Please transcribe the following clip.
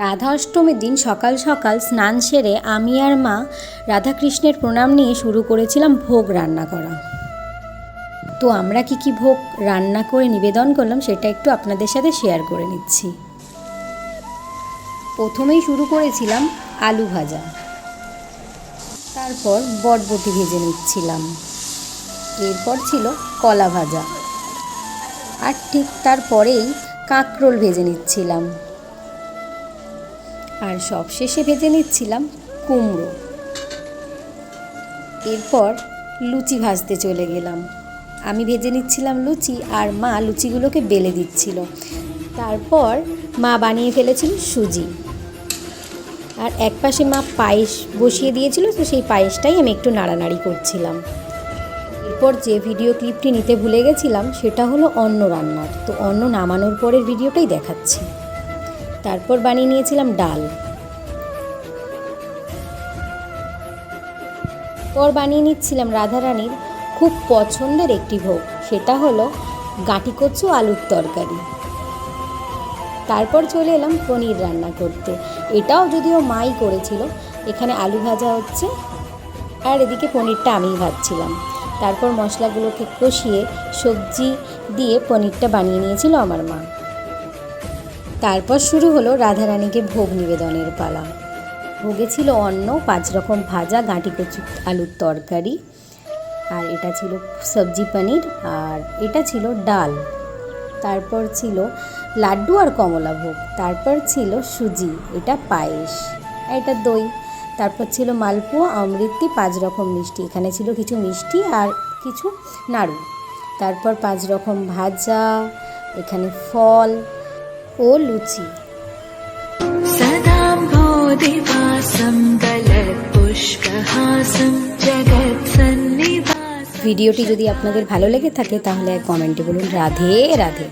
রাধা অষ্টমীর দিন সকাল সকাল স্নান সেরে আমি আর মা রাধাকৃষ্ণের প্রণাম নিয়ে শুরু করেছিলাম ভোগ রান্না করা। তো আমরা কি ভোগ রান্না করে নিবেদন করলাম সেটা একটু আপনাদের সাথে শেয়ার করে নিচ্ছি। প্রথমেই শুরু করেছিলাম আলু ভাজা, তারপর বটবটি ভেজে নিচ্ছিলাম, এরপর ছিল কলা ভাজা, আর ঠিক তারপরেই কাঁকরোল ভেজে নিচ্ছিলাম, আর সবশেষে ভেজে নিচ্ছিলাম কুমড়ো। এরপর লুচি ভাজতে চলে গেলাম। আমি ভেজে নিচ্ছিলাম লুচি আর মা লুচিগুলোকে বেলে দিচ্ছিল। তারপর মা বানিয়ে ফেলেছিল সুজি, আর একপাশে মা পায়েস বসিয়ে দিয়েছিল, তো সেই পায়েসটাই আমি একটু নাড়ানাড়ি করছিলাম। এরপর যে ভিডিও ক্লিপটি নিতে ভুলে গেছিলাম সেটা হলো অন্ন রান্নার, তো অন্ন নামানোর পরের ভিডিওটাই দেখাচ্ছি। তারপর বানিয়ে নিয়েছিলাম ডাল, পর বানিয়ে নিচ্ছিলাম রাধারানীর খুব পছন্দের একটি ভোগ, সেটা হলো গাঁটি কচু আলুর তরকারি। তারপর চলে এলাম পনির রান্না করতে, এটাও যদিও মাই করেছিল। এখানে আলু ভাজা হচ্ছে আর এদিকে পনিরটা আমিই ভাজছিলাম। তারপর মশলাগুলোকে কষিয়ে সবজি দিয়ে পনিরটা বানিয়ে নিয়েছিল আমার মা। তারপর শুরু হলো রাধারানীকে ভোগ নিবেদনের পালা। ভোগে ছিল অন্ন, 5 রকম ভাজা, গাঁটি কচু আলুর তরকারি, আর এটা ছিল সবজি পনির, আর এটা ছিল ডাল। তারপর ছিল লাড্ডু আর কমলা ভোগ। তারপর ছিল সুজি, এটা পায়েস, আর এটা দই। তারপর ছিল মালপোয়া, অমৃতি, 5 রকম মিষ্টি। এখানে ছিল কিছু মিষ্টি আর কিছু নাড়ু। তারপর 5 রকম ভাজা, এখানে ফল ও লুচি। ভিডিওটি যদি আপনাদের ভালো লেগে থাকে তাহলে কমেন্টে বলুন রাধে রাধে।